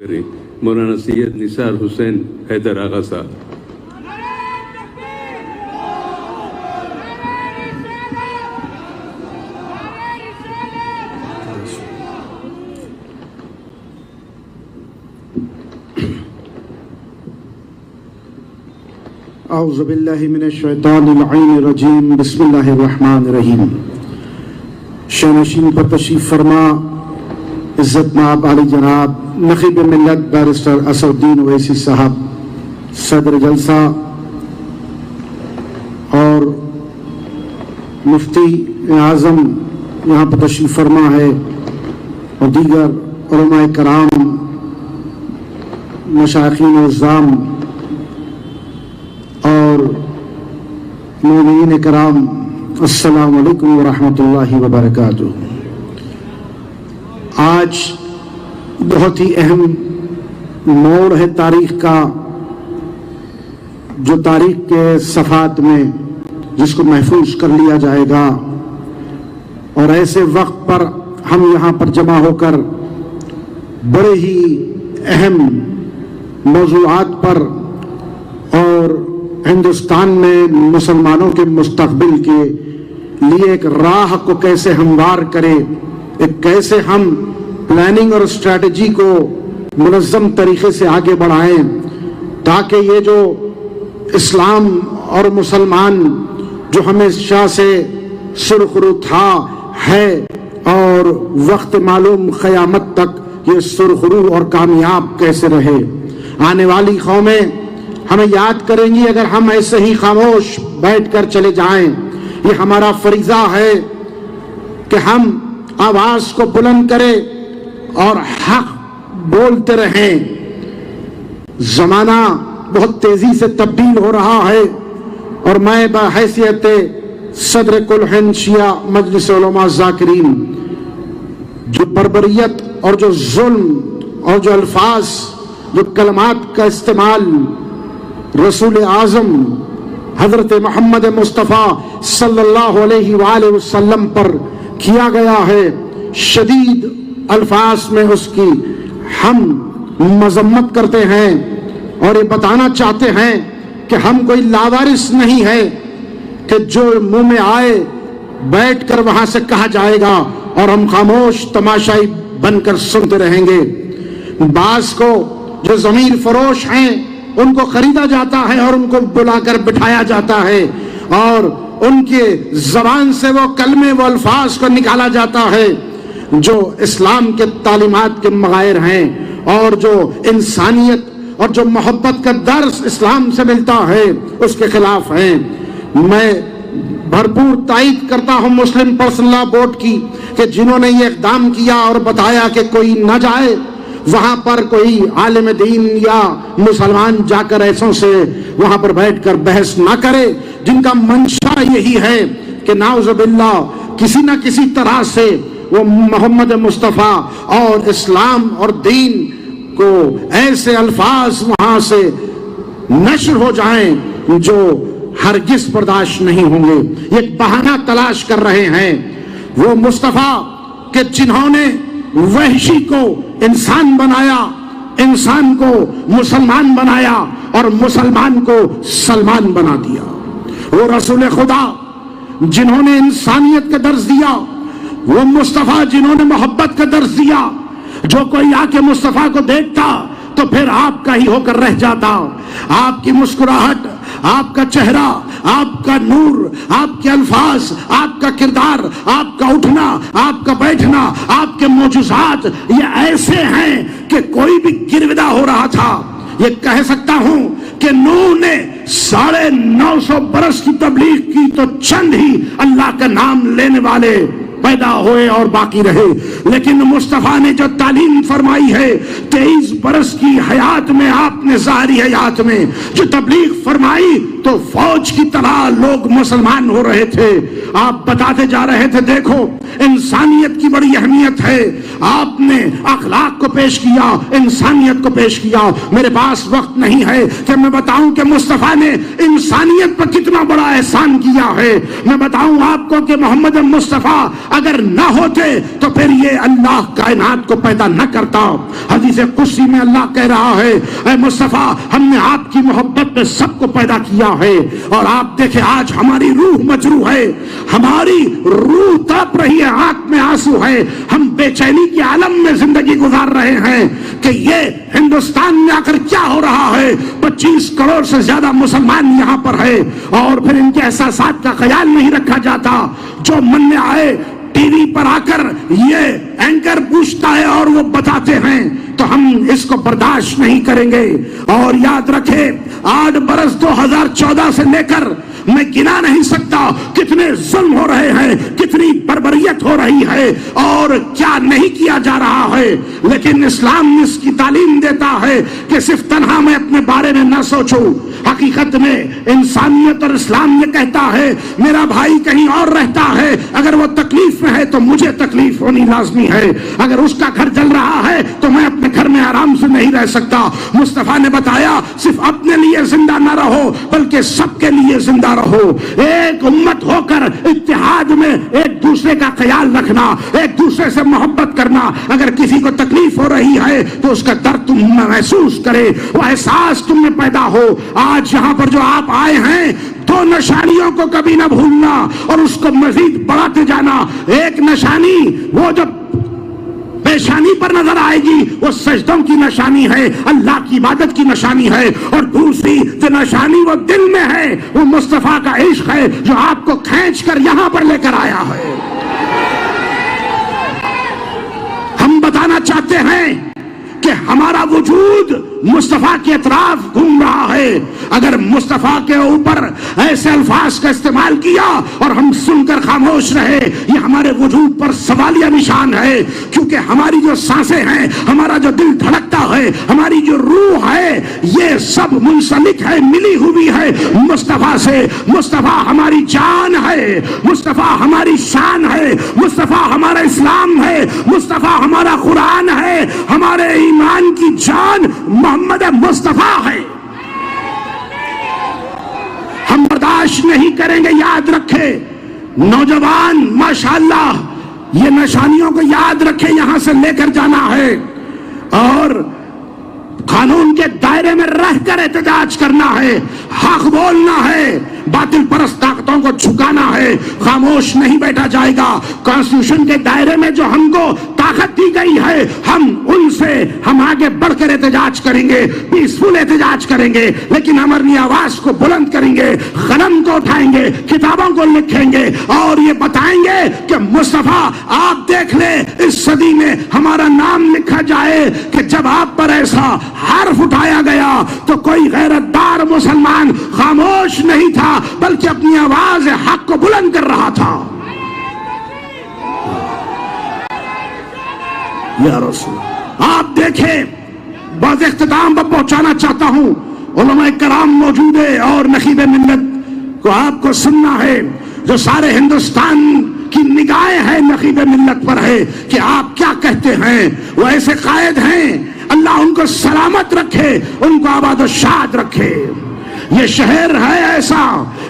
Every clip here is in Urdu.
کریں مولانا سید نثار حسین حیدر آغا صاحب۔ اعوذ باللہ من الشیطان اللعین الرجیم، بسم اللہ الرحمن الرحیم۔ شانشین پر تشریف فرما عزت مآب علی جناب نقیب ملت بیرسٹر اسد الدین اویسی صاحب صدر جلسہ، اور مفتی اعظم یہاں پر تشریف فرما ہے، اور دیگر علماء کرام، مشائخین و عظام اور مومنین کرام، السلام علیکم ورحمۃ اللہ وبرکاتہ۔ آج بہت ہی اہم موڑ ہے تاریخ کا، جو تاریخ کے صفحات میں جس کو محفوظ کر لیا جائے گا، اور ایسے وقت پر ہم یہاں پر جمع ہو کر بڑے ہی اہم موضوعات پر اور ہندوستان میں مسلمانوں کے مستقبل کے لیے ایک راہ کو کیسے ہموار کرے، ایک کیسے ہم پلاننگ اور اسٹریٹجی کو منظم طریقے سے آگے بڑھائیں، تاکہ یہ جو اسلام اور مسلمان جو ہمیشہ سے سرخرو تھا ہے، اور وقت معلوم قیامت تک یہ سرخرو اور کامیاب کیسے رہے۔ آنے والی قومیں ہمیں یاد کریں گی اگر ہم ایسے ہی خاموش بیٹھ کر چلے جائیں۔ یہ ہمارا فریضہ ہے کہ ہم آواز کو بلند کریں اور حق بولتے رہیں۔ زمانہ بہت تیزی سے تبدیل ہو رہا ہے، اور میں بحیثیت صدر کل ہند شیعہ مجلس علماء ذاکرین جو بربریت اور جو ظلم اور جو الفاظ، جو کلمات کا استعمال رسول اعظم حضرت محمد مصطفیٰ صلی اللہ علیہ وآلہ وسلم پر کیا گیا ہے، شدید الفاظ میں اس کی ہم مذمت کرتے ہیں، اور یہ بتانا چاہتے ہیں کہ ہم کوئی لاوارث نہیں ہے کہ جو منہ میں آئے بیٹھ کر وہاں سے کہا جائے گا اور ہم خاموش تماشائی بن کر سنتے رہیں گے۔ بعض کو جو ضمیر فروش ہیں ان کو خریدا جاتا ہے اور ان کو بلا کر بٹھایا جاتا ہے، اور ان کے زبان سے وہ کلمے، وہ الفاظ کو نکالا جاتا ہے جو اسلام کے تعلیمات کے مغائر ہیں، اور جو انسانیت اور جو محبت کا درس اسلام سے ملتا ہے اس کے خلاف ہیں۔ میں بھرپور تائید کرتا ہوں مسلم پرسنل لا بورڈ کی کہ جنہوں نے یہ اقدام کیا اور بتایا کہ کوئی نہ جائے وہاں پر، کوئی عالم دین یا مسلمان جا کر ایسوں سے وہاں پر بیٹھ کر بحث نہ کرے، جن کا منشا یہی ہے کہ نعوذ باللہ کسی نہ کسی طرح سے وہ محمد مصطفیٰ اور اسلام اور دین کو ایسے الفاظ وہاں سے نشر ہو جائیں جو ہرگز برداشت نہیں ہوں گے۔ یہ بہانہ تلاش کر رہے ہیں وہ مصطفیٰ کہ جنہوں نے وحشی کو انسان بنایا، انسان کو مسلمان بنایا، اور مسلمان کو سلمان بنا دیا۔ وہ رسول خدا جنہوں نے انسانیت کا درس دیا، وہ مصطفیٰ جنہوں نے محبت کا درس دیا۔ جو کوئی آ کے مصطفیٰ کو دیکھتا تو پھر آپ کا ہی ہو کر رہ جاتا۔ آپ کی مسکراہٹ، آپ کا چہرہ، آپ کا نور، آپ کے الفاظ، آپ کا کردار، آپ کا اٹھنا، آپ کا بیٹھنا، آپ کے معجزات یہ ایسے ہیں کہ کوئی بھی گرویدہ ہو رہا تھا۔ یہ کہہ سکتا ہوں کہ نوح نے 950 برس کی تبلیغ کی تو چند ہی اللہ کا نام لینے والے پیدا ہوئے اور باقی رہے، لیکن مصطفیٰ نے جو تعلیم فرمائی ہے 23 برس کی حیات میں، آپ نے ظاہری حیات میں جو تبلیغ فرمائی تو فوج کی طرح لوگ مسلمان ہو رہے تھے۔ آپ بتاتے جا رہے تھے دیکھو انسانیت کی بڑی اہمیت ہے، آپ نے اخلاق کو پیش کیا، انسانیت کو پیش کیا۔ میرے پاس وقت نہیں ہے کہ میں بتاؤں کہ مصطفیٰ نے انسانیت پر کتنا بڑا احسان کیا ہے۔ میں بتاؤں آپ کو کہ محمد مصطفیٰ اگر نہ ہوتے تو پھر یہ اللہ کائنات کو پیدا نہ کرتا۔ حدیث قدسی میں اللہ کہہ رہا ہے اے مصطفیٰ ہم نے آپ کی محبت میں سب کو پیدا کیا ہے، اور آپ دیکھیں آج ہماری روح مجروح ہے، ہماری روح تڑپ رہی ہے، آنکھ میں آنسو ہے، ہم بے چینی کے عالم میں زندگی گزار رہے ہیں کہ یہ ہندوستان میں آ کر کیا ہو رہا ہے۔ 25 کروڑ سے زیادہ مسلمان یہاں پر ہے اور پھر ان کے احساسات کا خیال نہیں رکھا جاتا۔ جو من میں آئے ٹی وی پر آ کر یہ اینکر پوچھتا ہے اور وہ بتاتے ہیں تو ہم اس کو برداشت نہیں کریں گے۔ اور یاد رکھے 8 برس 2014 سے لے کر میں گنا نہیں سکتا کتنے ظلم ہو رہے ہیں، کتنی بربریت ہو رہی ہے اور کیا نہیں کیا جا رہا ہے، لیکن اسلام اس کی تعلیم دیتا ہے کہ صرف تنہا میں اپنے بارے میں نہ سوچوں۔ حقیقت میں انسانیت اور اسلام یہ کہتا ہے میرا بھائی کہیں اور رہتا ہے، اگر وہ تکلیف میں ہے تو مجھے تکلیف ہونی لازمی ہے، اگر اس کا گھر جل رہا ہے تو میں اپنے گھر میں آرام سے نہیں رہ سکتا۔ مصطفیٰ نے بتایا صرف اپنے لیے زندہ نہ رہو بلکہ سب کے لیے زندہ رہو، ایک امت ہو کر اتحاد میں ایک دوسرے کا خیال رکھنا، ایک دوسرے سے محبت کرنا۔ اگر کسی کو تکلیف ہو رہی ہے تو اس کا درد تم محسوس کرے، وہ احساس تم میں پیدا ہو۔ آج یہاں پر جو آپ آئے ہیں 2 نشانیوں کو کبھی نہ بھولنا اور اس کو مزید بڑھاتے جانا۔ ایک نشانی وہ جو پیشانی پر نظر آئے گی وہ سجدوں کی نشانی ہے، اللہ کی عبادت کی نشانی ہے، اور دوسری جو نشانی وہ دل میں ہے وہ مصطفیٰ کا عشق ہے جو آپ کو کھینچ کر یہاں پر لے کر آیا ہے۔ ہم بتانا چاہتے ہیں کہ ہمارا وجود مصطفیٰ کے اطراف گھوم رہا ہے۔ اگر مصطفیٰ کے اوپر ایسے الفاظ کا استعمال کیا اور ہم سن کر خاموش رہے یہ ہمارے وجود پر سوالیہ نشان ہے، کیونکہ ہماری جو سانسیں ہیں، ہمارا جو دل دھڑکتا ہے، ہماری جو روح ہے یہ سب منسلک ہے، ملی ہوئی ہے مصطفیٰ سے۔ مصطفیٰ ہماری جان ہے، مصطفیٰ ہماری شان ہے، مصطفیٰ ہمارا اسلام ہے، مصطفیٰ ہمارا قرآن ہے، ہمارے ایمان کی جان محمد مصطفیٰ ہے۔ ہم برداشت نہیں کریں گے، یاد رکھے نوجوان ماشاءاللہ یہ نشانیوں کو یاد رکھے، یہاں سے لے کر جانا ہے اور قانون کے دائرے میں رہ کر احتجاج کرنا ہے، حق بولنا ہے، باطل پرست طاقتوں کو جھکانا ہے، خاموش نہیں بیٹھا جائے گا۔ کانسٹیٹیوشن کے دائرے میں جو ہم کو طاقت دی گئی ہے ہم آگے بڑھ کر احتجاج کریں گے، پیسفل احتجاج کریں گے، لیکن ہم اپنی آواز کو بلند کریں گے، قلم کو اٹھائیں گے، کتابوں کو لکھیں گے اور یہ بتائیں گے کہ مصطفیٰ آپ دیکھ لیں اس صدی میں ہمارا نام لکھا جائے کہ جب آپ پر ایسا حرف اٹھایا گیا تو کوئی غیرت دار مسلمان خاموش نہیں تھا بلکہ اپنی آواز حق کو بلند کر رہا تھا۔ یا رسول آپ دیکھیں، بعض اختتام پر پہنچانا چاہتا ہوں، علماء کرام موجود ہے اور نخیب ملت کو آپ کو سننا ہے، جو سارے ہندوستان کی نگاہیں ہیں نخیب ملت پر ہے کہ آپ کیا کہتے ہیں۔ وہ ایسے قائد ہیں، اللہ ان کو سلامت رکھے، ان کو آباد و شاد رکھے۔ یہ شہر ہے ایسا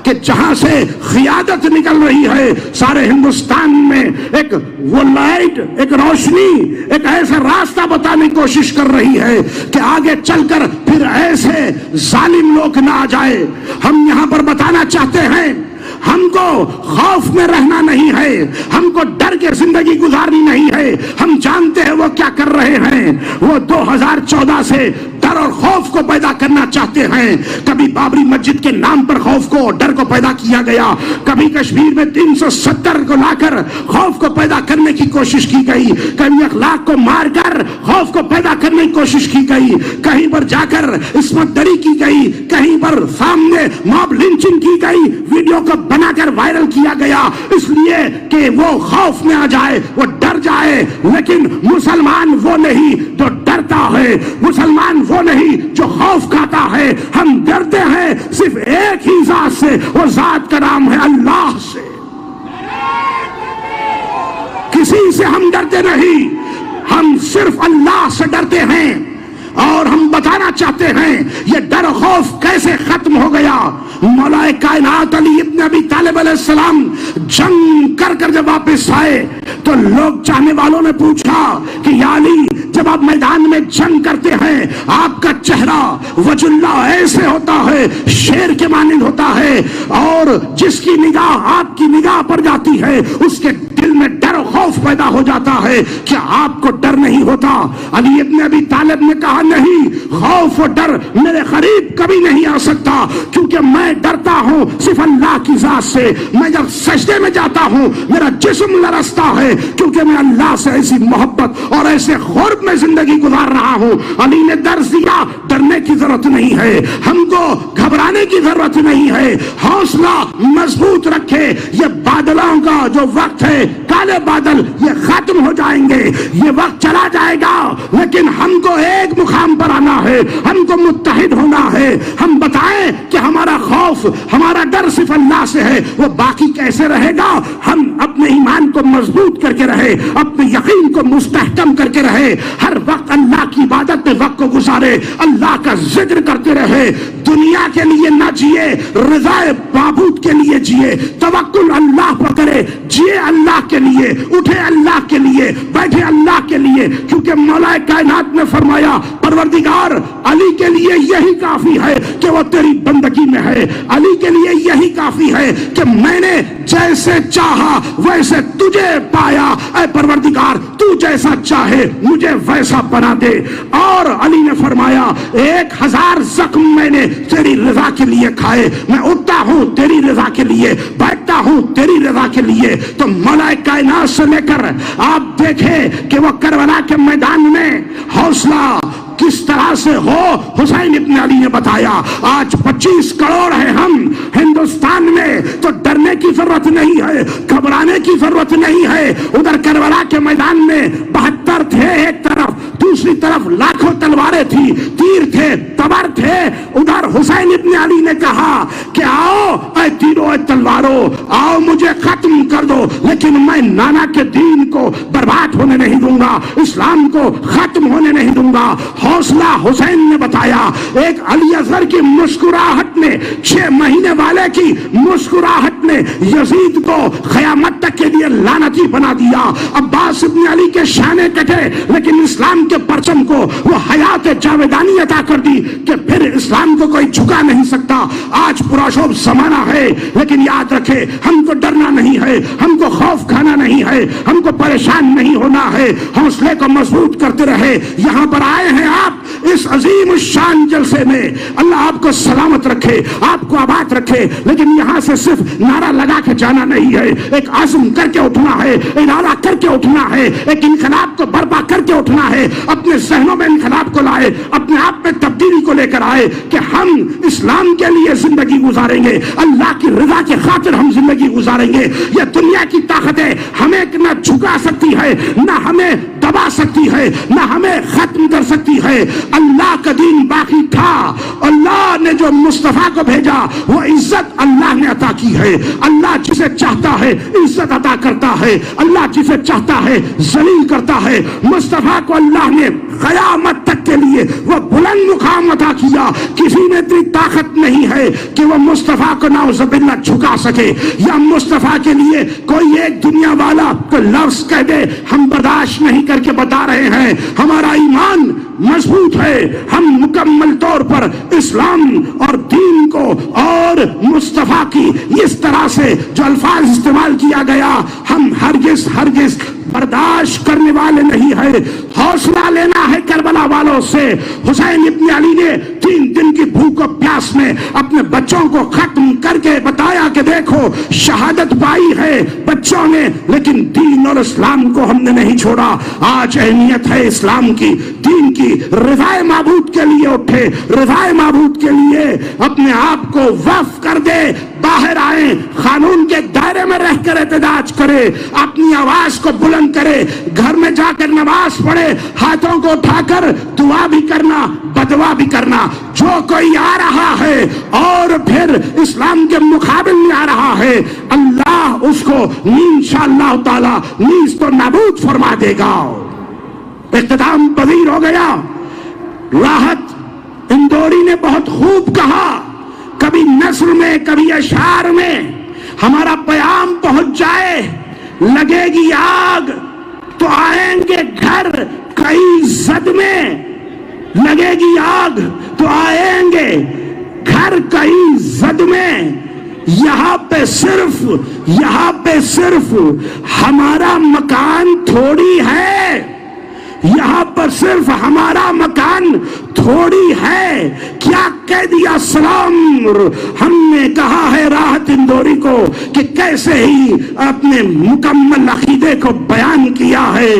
کہ جہاں سے قیادت نکل رہی ہے سارے ہندوستان میں، ایک وہ لائٹ، ایک روشنی، ایک ایسا راستہ بتانے کی کوشش کر رہی ہے کہ آگے چل کر پھر ایسے ظالم لوگ نہ آ جائے۔ ہم یہاں پر بتانا چاہتے ہیں ہم کو خوف میں رہنا نہیں ہے، ہم کو ڈر کے زندگی گزارنی نہیں ہے۔ ہم جانتے ہیں وہ کیا کر رہے ہیں، وہ 2014 سے ڈر اور خوف کو پیدا کرنا چاہتے ہیں۔ کبھی بابری مسجد کے نام پر خوف کو ڈر کو پیدا کیا گیا، کبھی کشمیر میں 370 کو لا کر خوف کو پیدا کرنے کی کوشش کی گئی، کبھی اخلاق کو مار کر خوف کو پیدا کرنے کی کوشش کی گئی، کہیں پر جا کر عصمت دری کی گئی، کہیں پر سامنے ماب لنچنگ کی گئی، ویڈیو کو بنا کر وائرل کیا گیا اس لیے کہ وہ خوف میں آ جائے، وہ ڈر جائے۔ لیکن مسلمان وہ نہیں جو ڈرتا ہے، مسلمان وہ نہیں جو خوف کھاتا ہے۔ ہم ڈرتے ہیں صرف ایک ہی ذات سے، وہ ذات کا نام ہے اللہ سے۔ کسی سے ہم ڈرتے نہیں، ہم صرف اللہ سے ڈرتے ہیں۔ اور ہم بتانا چاہتے ہیں، یہ ڈر و خوف کیسے ختم ہو گیا؟ مولا کائنات علی ابن ابی طالب علیہ السلام جنگ کر کر جب واپس آئے تو لوگ چاہنے والوں نے پوچھا کہ یا علی، جب آپ میدان میں جنگ کرتے ہیں آپ کا چہرہ وجہ اللہ ایسے ہوتا ہے، شیر کے مانند ہوتا ہے، اور جس کی نگاہ آپ کی نگاہ پر جاتی ہے اس کے دل میں ڈر و خوف پیدا ہو جاتا ہے، کیا آپ کو ڈر نہیں ہوتا؟ علی ابن ابی طالب نے کہا نہیں، خوف و ڈر میرے قریب کبھی نہیں آ سکتا، کیونکہ میں ڈرتا ہوں صرف اللہ کی ذات سے۔ میں جب سجدے میں جاتا ہوں میرا جسم لرزتا ہے، کیونکہ میں اللہ سے ایسی محبت اور ایسے قرب میں زندگی گزار رہا ہوں۔ علی نے درس دیا، ڈرنے کی ضرورت نہیں ہے، ہم کو گھبرانے کی ضرورت نہیں ہے، حوصلہ مضبوط رکھے۔ یہ بادلوں کا جو وقت ہے، کالے بادل یہ ختم ہو جائیں گے، یہ وقت چلا جائے گا، لیکن ہم کو ایک مقام پر آنا ہے، ہم کو متحد ہونا ہے۔ ہم بتائیں کہ ہمارا خوف، ہمارا ڈر صرف اللہ سے ہے، وہ باقی کیسے رہے گا؟ ہم اپنے ایمان کو مضبوط کر کے رہے، اپنے یقین کو مستحکم کر کے رہے، ہر وقت اللہ کی عبادت میں وقت کو گزارے، اللہ کا ذکر کرتے رہے، دنیا کے لیے نہ جیے، رضا معبود کے لیے جیے، توکل اللہ پر کرے، جیے اللہ کے لیے، اٹھے اللہ کے لیے، بیٹھے اللہ کے لیے، کیونکہ مولا کائنات نے فرمایا پروردگار علی کے لیے یہی کافی ہے کہ وہ تیری بندگی میں ہے، علی کے لیے یہی کافی ہے کہ میں نے جیسے چاہا ویسے تجھے پایا، اے پروردگار تو جیسا چاہے مجھے ویسا بنا دے۔ اور علی نے فرمایا 1000 زخم میں نے تیری رضا کے لیے کھائے، میں اٹھتا ہوں تیری رضا کے لیے، بیٹھتا ہوں تیری رضا کے لیے۔ تو مولا کائنات سے لے کر آپ دیکھیں کہ وہ کربلا کے میدان میں حوصلہ کس طرح سے ہو، حسین ابن علی نے بتایا۔ آج 25 کروڑ ہیں ہم ہندوستان میں، تو ڈرنے کی ضرورت نہیں ہے، گھبرانے کی ضرورت نہیں ہے۔ ادھر کربلا کے میدان میں 72 تھے ایک طرف، دوسری طرف لاکھوں تلواریں تھی، تیر تھے، تبر تھے۔ ادھر حسین ابن علی نے کہا کہ آؤ اے تیروں اے تلواروں، آؤ مجھے ختم کر دو، لیکن میں نانا کے دین کو برباد ہونے نہیں دوں گا، اسلام کو ختم ہونے نہیں دوں گا۔ حوصلہ حسین نے بتایا۔ ایک علی اصغر کی مسکراہٹ نے، 6 مہینے والے کی مسکراہٹ نے یزید کو قیامت تک کے لیے لعنتی بنا دیا۔ عباس ابن علی کے شانے کٹے، لیکن اسلام کے پرچم کو وہ حیات جاویدانی عطا کر دی کہ پھر اسلام کو کوئی جھکا نہیں سکتا۔ آج پراشوب زمانہ ہے، لیکن یاد رکھے ہم کو ڈرنا نہیں ہے، ہم کو خوف کھانا نہیں ہے، ہم کو پریشان نہیں ہونا ہے، حوصلے کو مضبوط کرتے رہے۔ یہاں پر آئے ہیں آپ اس عظیم الشان جلسے میں، اللہ آپ کو سلامت رکھے، آپ کو آباد رکھے، لیکن یہاں سے صرف نعرہ لگا کے جانا نہیں ہے، ایک عزم کر کے اٹھنا ہے، ارادہ کر کے اٹھنا ہے، ایک انقلاب کو برپا کر کے اٹھنا ہے۔ اپنے ذہنوں میں انقلاب کو لائے، اپنے آپ میں تبدیلی کو لے کر آئے کہ ہم اسلام کے لیے زندگی گزاریں گے، اللہ کی رضا کی خاطر ہم زندگی گزاریں گے۔ یہ دنیا کی طاقتیں ہمیں نہ جھکا سکتی ہے، نہ ہمیں دبا سکتی ہے، نہ ہمیں ختم کر سکتی ہے۔ اللہ کا دین باقی تھا، اللہ نے جو مصطفیٰ کو بھیجا وہ عزت اللہ نے عطا کی ہے۔ اللہ جسے چاہتا ہے عزت عطا کرتا ہے، اللہ جسے چاہتا ہے ذلیل کرتا ہے۔ مصطفیٰ کو اللہ نے قیامت تک کے لیے وہ بلند مقام عطا کیا، کسی میں اتنی طاقت نہیں ہے کہ وہ مصطفیٰ کو نعوذ باللہ جھکا سکے، یا مصطفیٰ کے لیے کوئی ایک دنیا والا کو لفظ کہہ دے ہم برداشت نہیں کر کے بتا رہے ہیں۔ ہمارا ایمان مضبوط ہے، ہم مکمل طور پر اسلام اور دین کو اور مصطفیٰ کی اس طرح سے جو الفاظ استعمال کیا گیا ہم ہرگز برداشت کرنے والے نہیں ہے۔ حوصلہ لینا ہے کربلا والوں سے۔ حسین ابن علی نے 3 دن کی بھوک و پیاس میں اپنے بچوں کو ختم کر کے بتایا کہ دیکھو شہادت پائی ہے بچوں نے، لیکن دین اور اسلام کو ہم نے نہیں چھوڑا۔ آج اہمیت ہے اسلام کی، دین کی، رضائے معبود کے لیے اٹھے، رضائے معبود کے لیے اپنے آپ کو وقف کر دے، باہر آئیں، قانون کے دائرے میں رہ کر احتجاج کرے، اپنی آواز کو بلند کرے، گھر میں جا کر نماز پڑھے، ہاتھوں کو اٹھا کر دعا بھی کرنا، بدعا بھی کرنا۔ جو کوئی آ رہا ہے اور پھر اسلام کے مقابل میں آ رہا ہے، اللہ اس کو انشاءاللہ تعالی نیز تو نابود فرما دے گا۔ اختتام پذیر ہو گیا، راحت اندوری نے بہت خوب کہا، کبھی نثر میں کبھی اشعار میں ہمارا پیام پہنچ جائے، لگے گی آگ تو آئیں گے گھر کئی زد میں، لگے گی آگ تو آئیں گے گھر کئی زد میں، یہاں پہ صرف ہمارا مکان تھوڑی ہے، یہاں پر صرف ہمارا مکان تھوڑی ہے۔ کیا کہہ دیا سلام، ہم نے کہا ہے راحت اندوری کو کہ کیسے ہی اپنے مکمل عقیدے کو بیان کیا ہے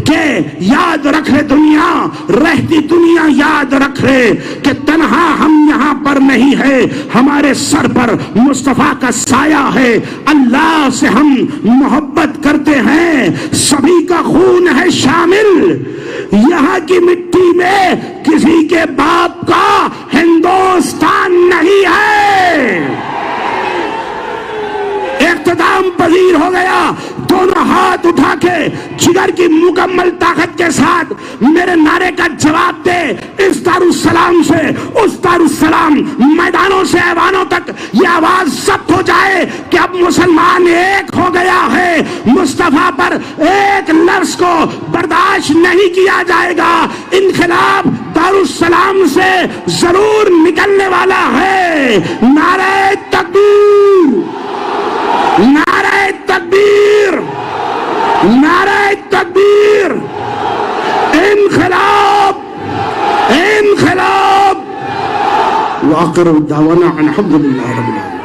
کہ یاد رکھ لے دنیا، رہتی دنیا یاد رکھ لے کہ تنہا ہم یہاں پر نہیں ہے، ہمارے سر پر مصطفیٰ کا سایہ ہے، اللہ سے ہم محبت کرتے ہیں، سبھی کا خون ہے شامل، یہاں کی مٹی میں کسی کے باپ کا ہندوستان نہیں ہے۔ اختتام پذیر ہو گیا، دونوں ہاتھ اٹھا کے جگر کی مکمل طاقت کے ساتھ میرے نعرے کا جواب دے، اس دارالسلام سے اس دارالسلام، میدانوں سے ایوانوں تک یہ آواز ضبط ہو جائے کہ اب مسلمان ایک ہو گیا ہے، مصطفیٰ پر ایک لفظ کو برداشت نہیں کیا جائے گا، انقلاب دارالسلام سے ضرور نکلنے والا ہے۔ نعرہ تکبیر، نعرہ تکبیر، نعرہ تکبیر، انقلاب، انقلاب۔ وآخر دعوانا الحمد للہ رب العالمین۔